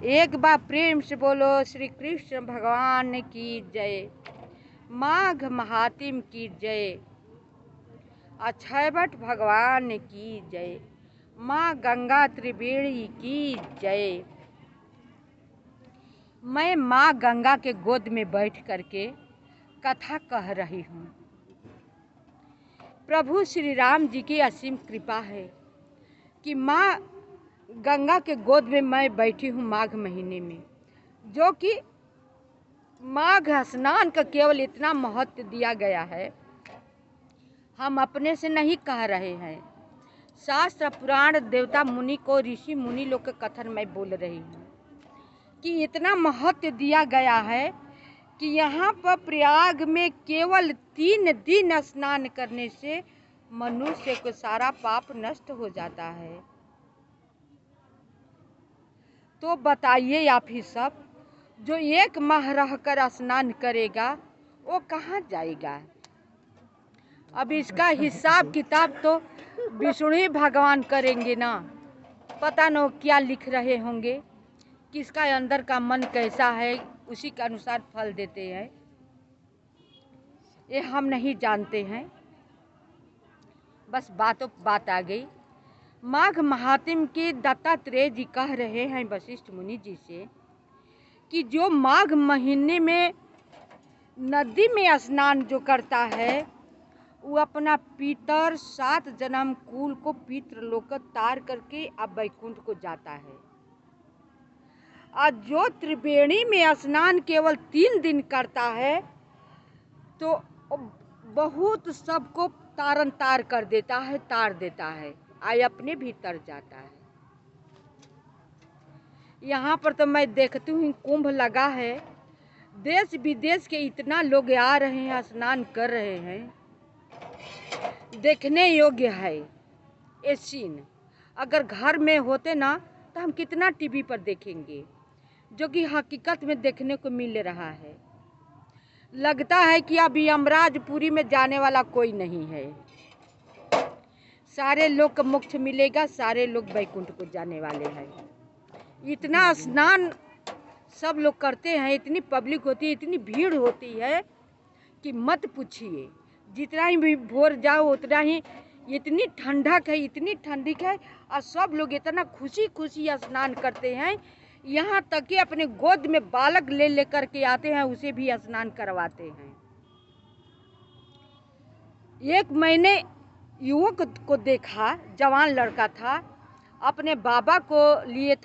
एक बार प्रेम से बोलो श्री कृष्ण भगवान की जय। माघ महात्म की जय। अक्षयवट भगवान की जय। माँ गंगा त्रिवेणी की जय। मैं माँ गंगा के गोद में बैठ करके कथा कह रही हूँ। प्रभु श्री राम जी की असीम कृपा है कि माँ गंगा के गोद में मैं बैठी हूँ माघ महीने में, जो कि माघ स्नान का केवल इतना महत्व दिया गया है, हम अपने से नहीं कह रहे हैं। शास्त्र पुराण देवता मुनि को, ऋषि मुनि लोग के कथन मैं बोल रही हूँ कि इतना महत्व दिया गया है कि यहाँ पर प्रयाग में केवल 3 दिन स्नान करने से मनुष्य को सारा पाप नष्ट हो जाता है। तो बताइए आप ही सब, जो 1 माह रहकर स्नान करेगा वो कहाँ जाएगा? अब इसका हिसाब किताब तो विष्णु भगवान करेंगे ना। पता न क्या लिख रहे होंगे, किसका अंदर का मन कैसा है, उसी के अनुसार फल देते हैं। ये हम नहीं जानते हैं, बस बात आ गई। माघ महात्म के दत्तात्रेय जी कह रहे हैं वशिष्ठ मुनि जी से कि जो माघ महीने में नदी में स्नान जो करता है वो अपना पितर 7 जन्म कुल को पितृलोक तार करके अब वैकुंठ को जाता है। और जो त्रिवेणी में स्नान केवल 3 दिन करता है तो बहुत सबको तारन तार कर देता है, तार देता है, आय अपने भीतर जाता है। यहाँ पर तो मैं देखती हूँ कुंभ लगा है, देश विदेश के इतना लोग आ रहे हैं, स्नान कर रहे हैं, देखने योग्य है ये सीन। अगर घर में होते ना तो हम कितना टीवी पर देखेंगे, जो कि हकीकत में देखने को मिल रहा है। लगता है कि अभी यमराजपुरी में जाने वाला कोई नहीं है। सारे लोग को मोक्ष मिलेगा, सारे लोग वैकुंठ को जाने वाले हैं। इतना स्नान सब लोग करते हैं, इतनी पब्लिक होती है, इतनी भीड़ होती है कि मत पूछिए। जितना ही भोर जाओ उतना ही इतनी ठंडक है, इतनी ठंडक है, और सब लोग इतना खुशी खुशी स्नान करते हैं। यहाँ तक कि अपने गोद में बालक ले लेकर के आते हैं, उसे भी स्नान करवाते हैं। एक मैंने युवक को देखा, जवान लड़का था, अपने बाबा को लिए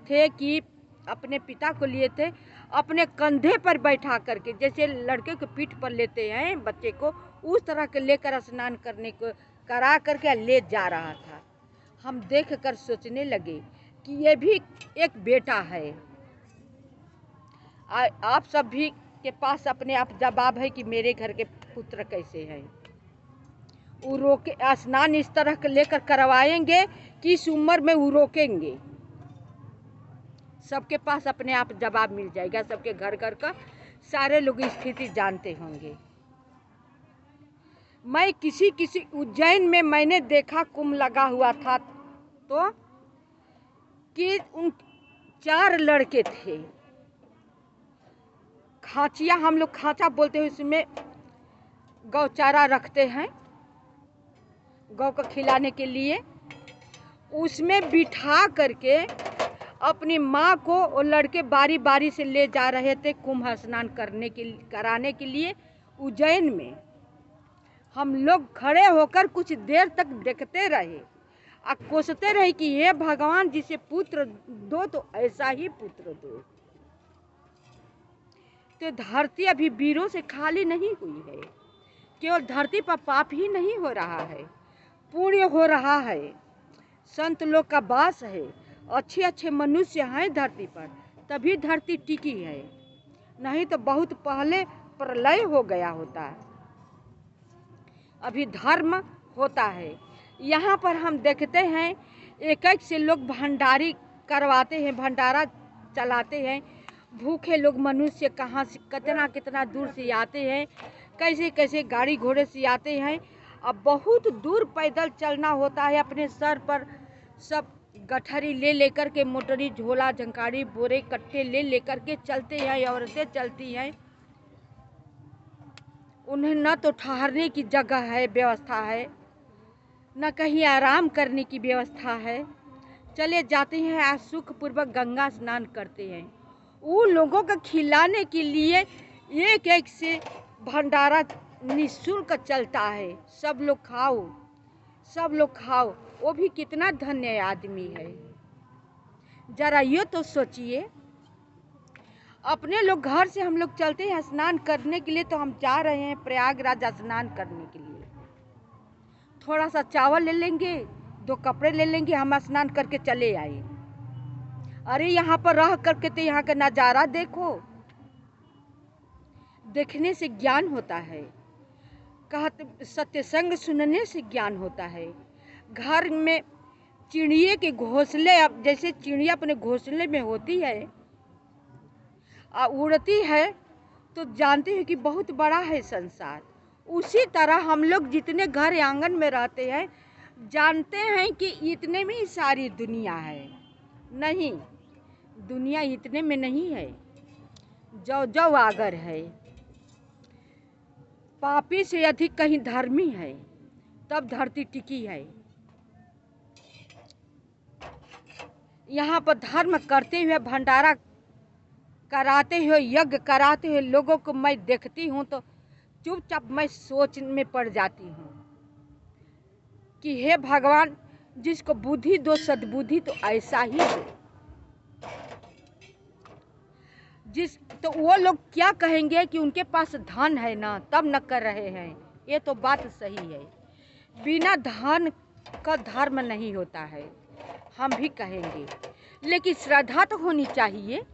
थे कि अपने पिता को लिए थे, अपने कंधे पर बैठा करके, जैसे लड़के को पीठ पर लेते हैं बच्चे को, उस तरह के लेकर स्नान करने को करा करके ले जा रहा था। हम देखकर सोचने लगे कि ये भी एक बेटा है। आप सब भी के पास अपने आप जवाब है कि मेरे घर के पुत्र कैसे हैं। वो रोके स्नान इस तरह के लेकर करवाएंगे कि इस उम्र में वो रोकेंगे। सबके पास अपने आप जवाब मिल जाएगा, सबके घर घर का सारे लोग स्थिति जानते होंगे। मैं किसी उज्जैन में मैंने देखा कुंभ लगा हुआ था, तो कि उन 4 लड़के थे। खांचिया, हम लोग खांचा बोलते हैं, उसमें गौचारा रखते हैं गौ को खिलाने के लिए। उसमें बिठा करके अपनी माँ को वो लड़के बारी बारी से ले जा रहे थे कुंभ स्नान कराने के लिए उज्जैन में। हम लोग खड़े होकर कुछ देर तक देखते रहे और कोसते रहे कि हे भगवान, जिसे पुत्र दो तो ऐसा ही पुत्र दो। तो धरती अभी वीरों से खाली नहीं हुई है। केवल धरती पर पाप ही नहीं हो रहा है, पुण्य हो रहा है, संत लोग का वास है, अच्छे अच्छे मनुष्य हैं धरती पर, तभी धरती टिकी है। नहीं तो बहुत पहले प्रलय हो गया होता। अभी धर्म होता है। यहाँ पर हम देखते हैं एक एक से लोग भंडारी करवाते हैं, भंडारा चलाते हैं। भूखे लोग मनुष्य कहाँ से कितना कितना दूर से आते हैं, कैसे कैसे गाड़ी घोड़े से आते हैं। अब बहुत दूर पैदल चलना होता है, अपने सर पर सब गठरी ले लेकर के, मोटरी, झोला, झंकारी, बोरे, कट्टे ले लेकर के चलते हैं, औरतें चलती हैं। उन्हें न तो ठहरने की जगह है, व्यवस्था है, न कहीं आराम करने की व्यवस्था है। चले जाते हैं, आज सुखपूर्वक गंगा स्नान करते हैं। उन लोगों को खिलाने के लिए एक एक से भंडारा निःशुल्क चलता है। सब लोग खाओ, सब लोग खाओ। वो भी कितना धन्य आदमी है, जरा ये तो सोचिए। अपने लोग घर से हम लोग चलते हैं स्नान करने के लिए, तो हम जा रहे हैं प्रयागराज स्नान करने के लिए। थोड़ा सा चावल ले लेंगे, 2 कपड़े ले लेंगे, हम स्नान करके चले आए। अरे यहाँ पर रह करके तो यहाँ का नज़ारा देखो। देखने से ज्ञान होता है, कहते सत्संग सुनने से ज्ञान होता है। घर में चिड़िए के घोंसले, अब जैसे चिड़िया अपने घोंसले में होती है, उड़ती है, तो जानते हैं कि बहुत बड़ा है संसार। उसी तरह हम लोग जितने घर आंगन में रहते हैं, जानते हैं कि इतने में ही सारी दुनिया है। नहीं, दुनिया इतने में नहीं है, जो जो आगर है। पापी से अधिक कहीं धर्मी है, तब धरती टिकी है। यहाँ पर धर्म करते हुए, भंडारा कराते हुए, यज्ञ कराते हुए लोगों को मैं देखती हूँ तो चुपचाप मैं सोच में पड़ जाती हूँ कि हे भगवान, जिसको बुद्धि दो सद्बुद्धि तो ऐसा ही दो। तो वो लोग क्या कहेंगे कि उनके पास धन है ना, तब न कर रहे हैं। ये तो बात सही है, बिना धन का धर्म नहीं होता है, हम भी कहेंगे। लेकिन श्रद्धा तो होनी चाहिए।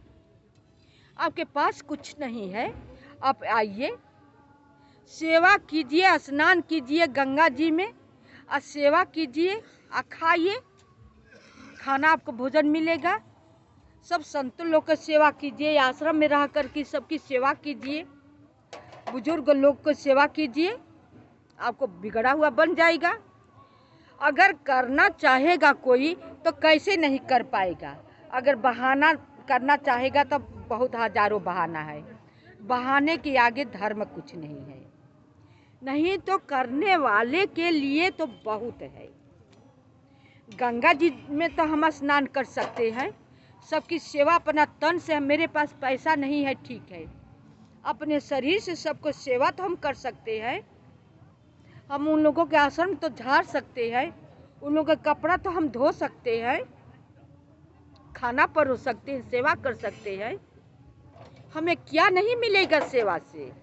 आपके पास कुछ नहीं है, आप आइए, सेवा कीजिए, स्नान कीजिए गंगा जी में, और सेवा कीजिए, और खाइए, खाना आपको भोजन मिलेगा। सब संत लोग की सेवा कीजिए, आश्रम में रह कर के सबकी सेवा कीजिए, बुजुर्ग लोग को सेवा कीजिए, आपको बिगड़ा हुआ बन जाएगा। अगर करना चाहेगा कोई तो कैसे नहीं कर पाएगा। अगर बहाना करना चाहेगा तो बहुत हजारों बहाना है, बहाने के आगे धर्म कुछ नहीं है। नहीं तो करने वाले के लिए तो बहुत है। गंगा जी में तो हम स्नान कर सकते हैं, सबकी सेवा अपना तन से। मेरे पास पैसा नहीं है, ठीक है, अपने शरीर से सबको सेवा तो हम कर सकते हैं। हम उन लोगों के आश्रम तो झाड़ सकते हैं, उन लोगों का कपड़ा तो हम धो सकते हैं, खाना परोस सकते हैं, सेवा कर सकते हैं। हमें क्या नहीं मिलेगा सेवा से।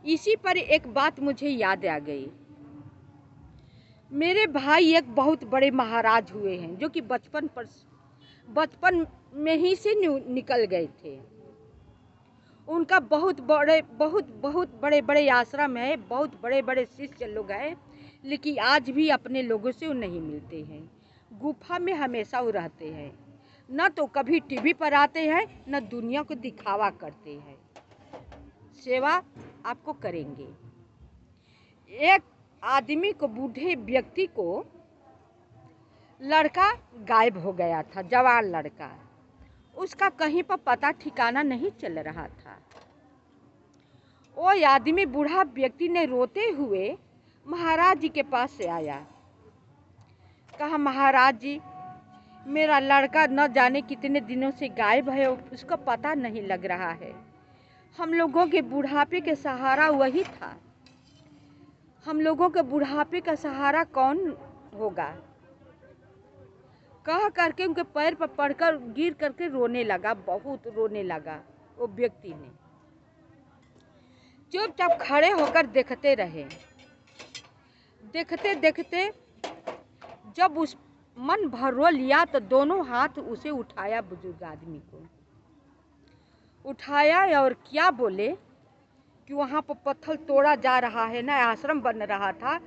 इसी पर एक बात मुझे याद आ गई। मेरे भाई एक बहुत बड़े महाराज हुए हैं, जो कि बचपन में ही से निकल गए थे। उनका बहुत बड़े बड़े आश्रम है, बहुत बड़े बड़े शिष्य लोग हैं, लेकिन आज भी अपने लोगों से वो नहीं मिलते हैं। गुफा में हमेशा वो रहते हैं, न तो कभी टीवी पर आते हैं, न दुनिया को दिखावा करते हैं। सेवा आपको करेंगे। एक आदमी को, बूढ़े व्यक्ति को, लड़का गायब हो गया था, जवान लड़का। उसका कहीं पर पता ठिकाना नहीं चल रहा था। वो आदमी, बूढ़ा व्यक्ति ने रोते हुए महाराज जी के पास से आया। कहा, महाराज जी, मेरा लड़का न जाने कितने दिनों से गायब है, उसका पता नहीं लग रहा है। हम लोगों के बुढ़ापे के सहारा वही था, हम लोगों के बुढ़ापे का सहारा कौन होगा। कह करके उनके पैर पर पड़कर गिर करके रोने लगा, बहुत रोने लगा। वो व्यक्ति ने चुपचाप खड़े होकर देखते रहे। देखते देखते जब उस मन भर रो लिया तो दोनों हाथ उसे उठाया, बुजुर्ग आदमी को उठाया, और क्या बोले कि वहाँ पर पत्थर तोड़ा जा रहा है ना, आश्रम बन रहा था,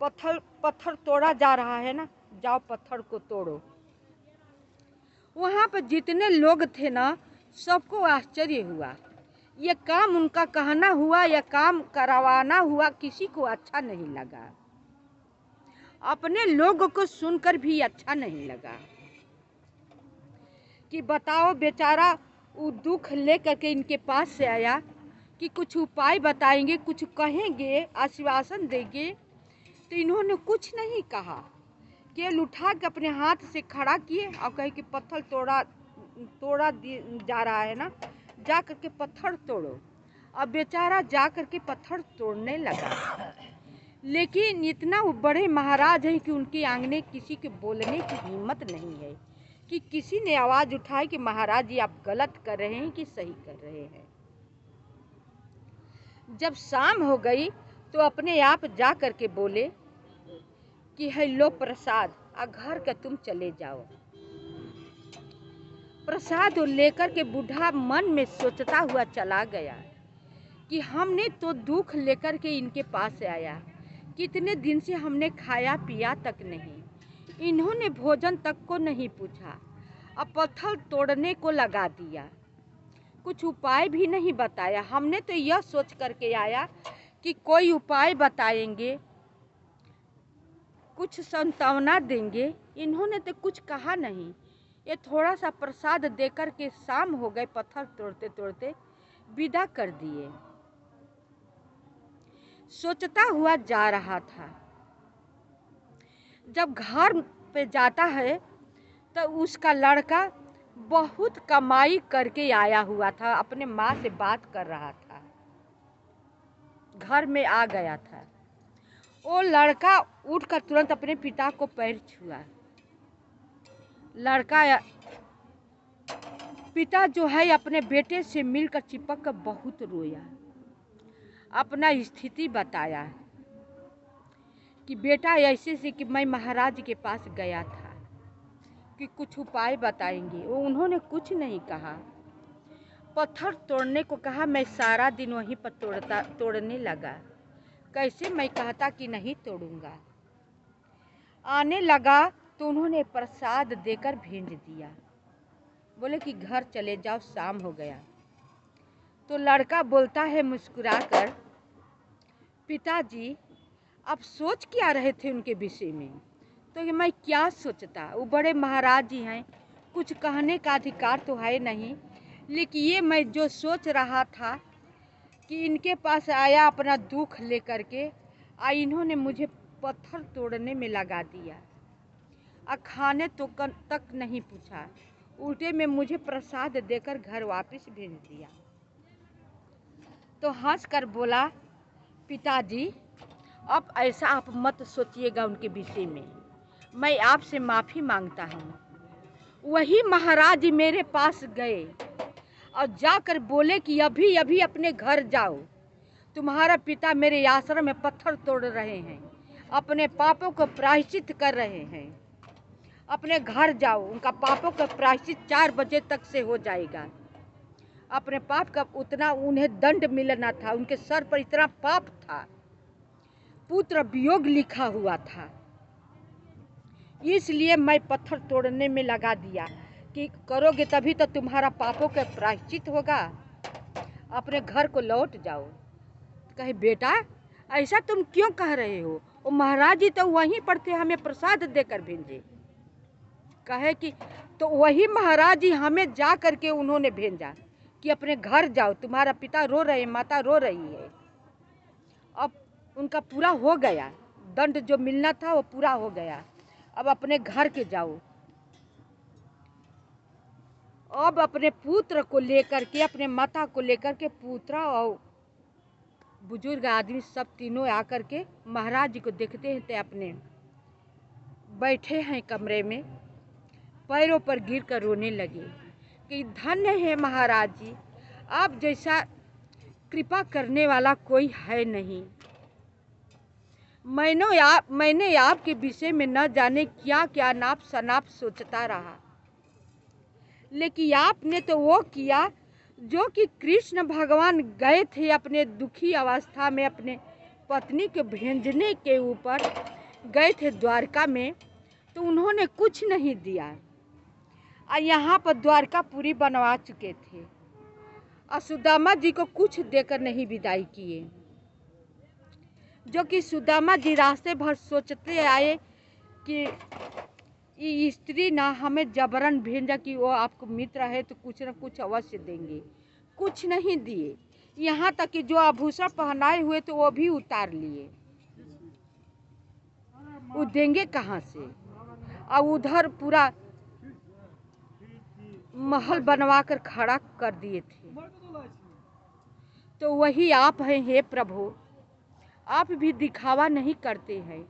पत्थर तोड़ा जा रहा है ना, जाओ पत्थर को तोड़ो। वहाँ पर जितने लोग थे ना, सबको आश्चर्य हुआ। ये काम उनका कहना हुआ, यह काम करवाना हुआ, किसी को अच्छा नहीं लगा। अपने लोगों को सुनकर भी अच्छा नहीं लगा कि बताओ बेचारा वो दुख लेकर के इनके पास से आया कि कुछ उपाय बताएंगे, कुछ कहेंगे, आश्वासन देंगे, तो इन्होंने कुछ नहीं कहा। केवल उठा के अपने हाथ से खड़ा किए और कहे कि पत्थर तोड़ा जा रहा है ना, जा करके पत्थर तोड़ो। अब बेचारा जा करके पत्थर तोड़ने लगा। लेकिन इतना वो बड़े महाराज हैं कि उनके आंगने किसी के बोलने की हिम्मत नहीं है कि किसी ने आवाज़ उठाई कि महाराज जी आप गलत कर रहे हैं कि सही कर रहे हैं। जब शाम हो गई तो अपने आप जा करके बोले कि है लो प्रसाद, घर का तुम चले जाओ। प्रसाद लेकर के बूढ़ा मन में सोचता हुआ चला गया कि हमने तो दुख लेकर के इनके पास आया, कितने दिन से हमने खाया पिया तक नहीं, इन्होंने भोजन तक को नहीं पूछा, अब पत्थर तोड़ने को लगा दिया, कुछ उपाय भी नहीं बताया। हमने तो यह सोच करके आया कि कोई उपाय बताएंगे, कुछ सांत्वना देंगे, इन्होंने तो कुछ कहा नहीं। ये थोड़ा सा प्रसाद देकर के शाम हो गए, पत्थर तोड़ते तोड़ते विदा कर दिए। सोचता हुआ जा रहा था, जब घर पे जाता है तो उसका लड़का बहुत कमाई करके आया हुआ था, अपने माँ से बात कर रहा था, घर में आ गया था। वो लड़का उठकर तुरंत अपने पिता को पैर छुआ। लड़का पिता जो है अपने बेटे से मिलकर चिपक कर बहुत रोया, अपना स्थिति बताया कि बेटा ऐसे से कि मैं महाराज के पास गया था कि कुछ उपाय बताएंगे, वो उन्होंने कुछ नहीं कहा। पत्थर तोड़ने को कहा, मैं सारा दिन वहीं पर तोड़ने लगा, कैसे मैं कहता कि नहीं तोड़ूंगा। आने लगा तो उन्होंने प्रसाद देकर भेज दिया, बोले कि घर चले जाओ, शाम हो गया। तो लड़का बोलता है मुस्कुराकर, पिताजी आप सोच क्या रहे थे उनके विषय में? तो कि मैं क्या सोचता, वो बड़े महाराज जी हैं, कुछ कहने का अधिकार तो है नहीं, लेकिन ये मैं जो सोच रहा था कि इनके पास आया अपना दुख लेकर के, इन्होंने मुझे पत्थर तोड़ने में लगा दिया, खाने तो तक नहीं पूछा, उल्टे में मुझे प्रसाद देकर घर वापस भेज दिया। तो हंस कर बोला, पिताजी अब ऐसा आप मत सोचिएगा उनके विषय में, मैं आपसे माफ़ी मांगता हूँ। वही महाराज मेरे पास गए और जाकर बोले कि अभी अभी अपने घर जाओ, तुम्हारा पिता मेरे आश्रम में पत्थर तोड़ रहे हैं, अपने पापों को प्रायश्चित कर रहे हैं, अपने घर जाओ, उनका पापों का प्रायश्चित 4 बजे तक से हो जाएगा। अपने पाप का उतना उन्हें दंड मिलना था, उनके सर पर इतना पाप था, पुत्र वियोग लिखा हुआ था, इसलिए मैं पत्थर तोड़ने में लगा दिया कि करोगे तभी तो तुम्हारा पापों का प्रायश्चित होगा, अपने घर को लौट जाओ। कहे बेटा ऐसा तुम क्यों कह रहे हो, वो महाराज जी तो वहीं पर थे, हमें प्रसाद देकर भेजे। कहे कि तो वही महाराज जी हमें जा करके उन्होंने भेजा कि अपने घर जाओ, तुम्हारा पिता रो रहे, माता रो रही है, अब उनका पूरा हो गया, दंड जो मिलना था वो पूरा हो गया, अब अपने घर के जाओ। अब अपने पुत्र को लेकर के, अपने माता को लेकर के, पुत्र और बुजुर्ग आदमी सब तीनों आकर के महाराज जी को देखते हैं तो अपने बैठे हैं कमरे में, पैरों पर गिर कर रोने लगे कि धन्य है महाराज जी, आप जैसा कृपा करने वाला कोई है नहीं। मैंने आपके विषय में न जाने क्या क्या नाप शनाप सोचता रहा, लेकिन आपने तो वो किया जो कि कृष्ण भगवान गए थे अपने दुखी अवस्था में, अपने पत्नी के भेजने के ऊपर गए थे द्वारका में, तो उन्होंने कुछ नहीं दिया, और यहाँ पर द्वारकापुरी बनवा चुके थे, और सुदामा जी को कुछ देकर नहीं विदाई किए, जो कि सुदामा जी रास्ते भर सोचते आए कि ये स्त्री ना हमें जबरन भेजा कि वो आपको मित्र है तो कुछ न कुछ अवश्य देंगे, कुछ नहीं दिए। यहाँ तक कि जो आभूषण पहनाए हुए तो वो भी उतार लिए। वो देंगे कहाँ से? और उधर पूरा महल बनवा कर खड़ा कर दिए थे। तो वही आप हैं हे प्रभु, आप भी दिखावा नहीं करते हैं।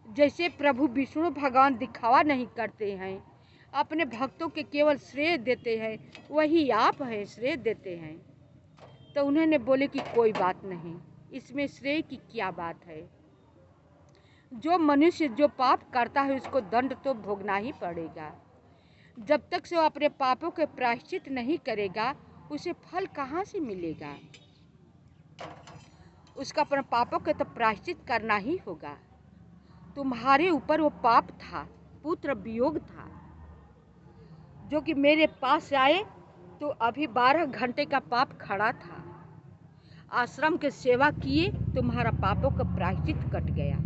जैसे प्रभु विष्णु भगवान दिखावा नहीं करते हैं, अपने भक्तों के केवल श्रेय देते हैं, वही आप हैं श्रेय देते हैं। तो उन्होंने बोले कि कोई बात नहीं, इसमें श्रेय की क्या बात है। जो मनुष्य जो पाप करता है उसको दंड तो भोगना ही पड़ेगा। जब तक से वो अपने पापों के प्रायश्चित नहीं करेगा उसे फल कहाँ से मिलेगा। उसका अपने पापों के तो प्रायश्चित करना ही होगा। तुम्हारे ऊपर वो पाप था, पुत्र वियोग था, जो कि मेरे पास आए तो अभी 12 घंटे का पाप खड़ा था। आश्रम के सेवा किए, तुम्हारा पापों का प्रायश्चित कट गया।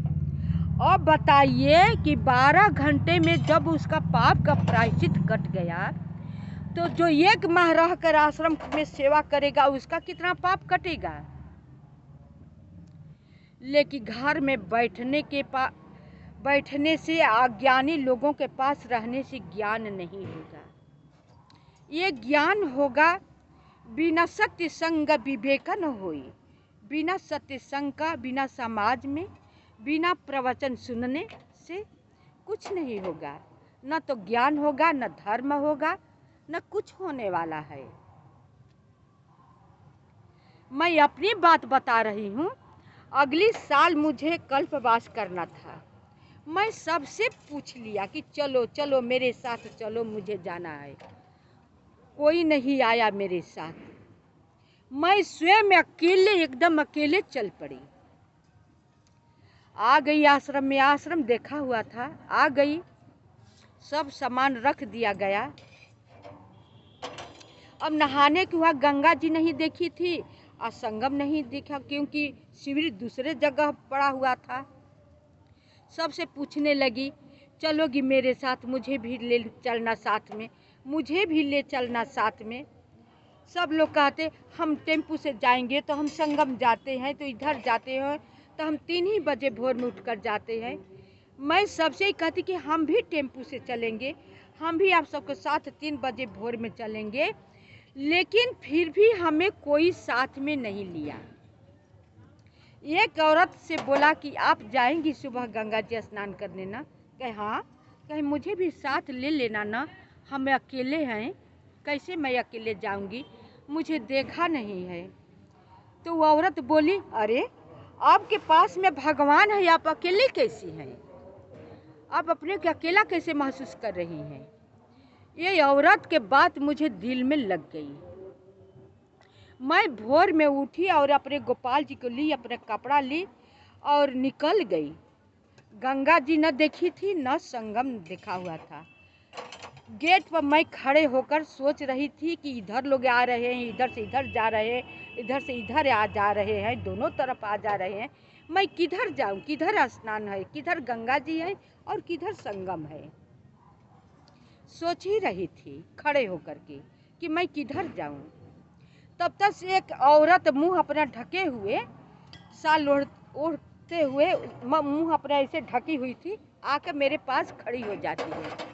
अब बताइए कि 12 घंटे में जब उसका पाप का प्रायश्चित कट गया तो जो 1 माह रहकर आश्रम में सेवा करेगा उसका कितना पाप कटेगा। लेकिन घर में बैठने से, अज्ञानी लोगों के पास रहने से ज्ञान नहीं होगा। ये ज्ञान होगा बिना सत्य संग विवेक न होई। बिना सत्य संग का, बिना समाज में, बिना प्रवचन सुनने से कुछ नहीं होगा। न तो ज्ञान होगा, न धर्म होगा, न कुछ होने वाला है। मैं अपनी बात बता रही हूँ। अगली साल मुझे कल्पवास करना था। मैं सबसे पूछ लिया कि चलो चलो मेरे साथ चलो, मुझे जाना है। कोई नहीं आया मेरे साथ। मैं स्वयं अकेले, एकदम अकेले चल पड़ी। आ गई आश्रम में, आश्रम देखा हुआ था, आ गई, सब सामान रख दिया गया। अब नहाने के वहाँ गंगा जी नहीं देखी थी और संगम नहीं देखा, क्योंकि शिविर दूसरे जगह पड़ा हुआ था। सबसे पूछने लगी, चलोगी मेरे साथ, मुझे भी ले चलना साथ में, मुझे भी ले चलना साथ में। सब लोग कहते हम टेम्पू से जाएंगे तो हम संगम जाते हैं, तो इधर जाते हैं तो हम 3 ही बजे भोर में उठकर जाते हैं। मैं सबसे ही कहती कि हम भी टेम्पू से चलेंगे, हम भी आप सबके साथ 3 बजे भोर में चलेंगे। लेकिन फिर भी हमें कोई साथ में नहीं लिया। एक औरत से बोला कि आप जाएंगी सुबह गंगा जी स्नान करने ना? कहे हाँ। कहे मुझे भी साथ ले लेना ना, हम अकेले हैं, कैसे मैं अकेले जाऊंगी, मुझे देखा नहीं है। तो वो औरत बोली, अरे आपके पास में भगवान है, आप अकेले कैसी हैं, आप अपने को अकेला कैसे महसूस कर रही हैं। ये औरत के बात मुझे दिल में लग गई। मैं भोर में उठी और अपने गोपाल जी को ली, अपने कपड़ा ली और निकल गई। गंगा जी न देखी थी, न संगम देखा हुआ था। गेट पर मैं खड़े होकर सोच रही थी कि इधर लोग आ रहे हैं, इधर से इधर जा रहे हैं, इधर से इधर आ जा रहे हैं, दोनों तरफ आ जा रहे हैं। मैं किधर जाऊं, किधर स्नान है, किधर गंगा जी है और किधर संगम है। सोच ही रही थी खड़े होकर के कि मैं किधर जाऊं। तब तक से एक औरत मुंह अपना ढके हुए, साल ओढ़ते हुए, मुंह अपना ऐसे ढकी हुई थी, आकर मेरे पास खड़ी हो जाती है।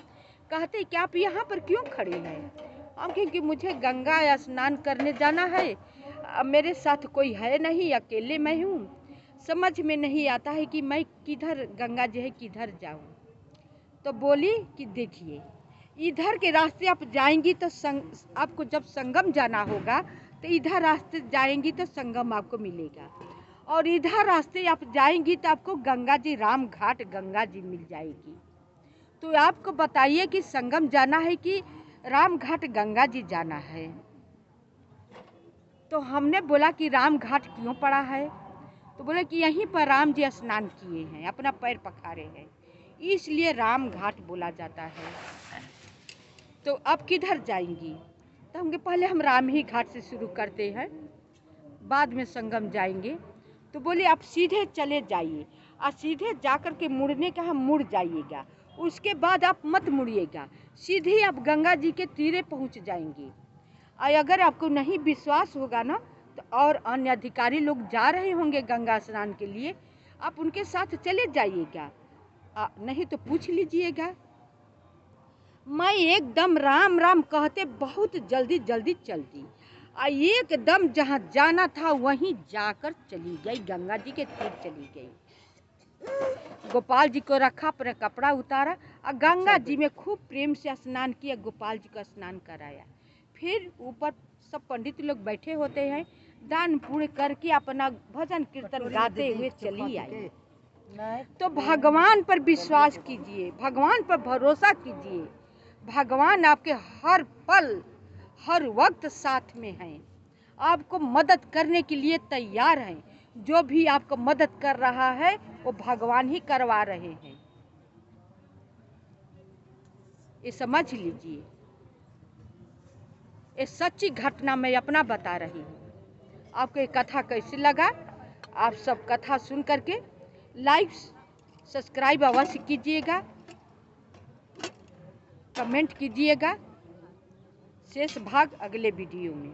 कहते कि आप यहाँ पर क्यों खड़ी हैं? हम कहें कि मुझे गंगा स्नान करने जाना है, मेरे साथ कोई है नहीं, अकेले मैं हूँ, समझ में नहीं आता है कि मैं किधर, गंगा जी है किधर जाऊँ। तो बोली कि देखिए, इधर के रास्ते आप जाएंगी तो आपको जब संगम जाना होगा तो इधर रास्ते जाएंगी तो संगम आपको मिलेगा, और इधर रास्ते आप जाएंगी तो आपको गंगा जी, राम घाट गंगा जी मिल जाएगी। तो आपको बताइए कि संगम जाना है कि राम घाट गंगा जी जाना है। तो हमने बोला कि राम घाट क्यों पड़ा है? तो बोले कि यहीं पर राम जी स्नान किए हैं, अपना पैर पखारे हैं, इसलिए राम घाट बोला जाता है। तो अब किधर जाएंगी? तो हम पहले हम राम ही घाट से शुरू करते हैं, बाद में संगम जाएंगे। तो बोले आप सीधे चले जाइए और सीधे जाकर के मुड़ने का हम मुड़ जाइएगा, उसके बाद आप मत मुड़िएगा, सीधे आप गंगा जी के तीरे पहुंच जाएंगे। और अगर आपको नहीं विश्वास होगा ना, तो और अन्य अधिकारी लोग जा रहे होंगे गंगा स्नान के लिए, आप उनके साथ चले जाइएगा, नहीं तो पूछ लीजिएगा। मैं एकदम राम राम कहते बहुत जल्दी जल्दी चलती, एकदम जहाँ जाना था वहीं जाकर चली गई, गंगा जी के तीर चली गई। गोपाल जी को रखा, अपना कपड़ा उतारा और गंगा जी में खूब प्रेम से स्नान किया, गोपाल जी का स्नान कराया। फिर ऊपर सब पंडित लोग बैठे होते हैं, दान पुण्य करके अपना भजन कीर्तन गाते हुए चली आई। तो भगवान पर विश्वास कीजिए, भगवान पर भरोसा कीजिए, भगवान आपके हर पल हर वक्त साथ में हैं, आपको मदद करने के लिए तैयार हैं। जो भी आपको मदद कर रहा है वो भगवान ही करवा रहे हैं, ये समझ लीजिए। ये सच्ची घटना मैं अपना बता रही हूँ। आपको ये कथा कैसे लगा? आप सब कथा सुन करके लाइक सब्सक्राइब अवश्य कीजिएगा, कमेंट कीजिएगा। शेष भाग अगले वीडियो में।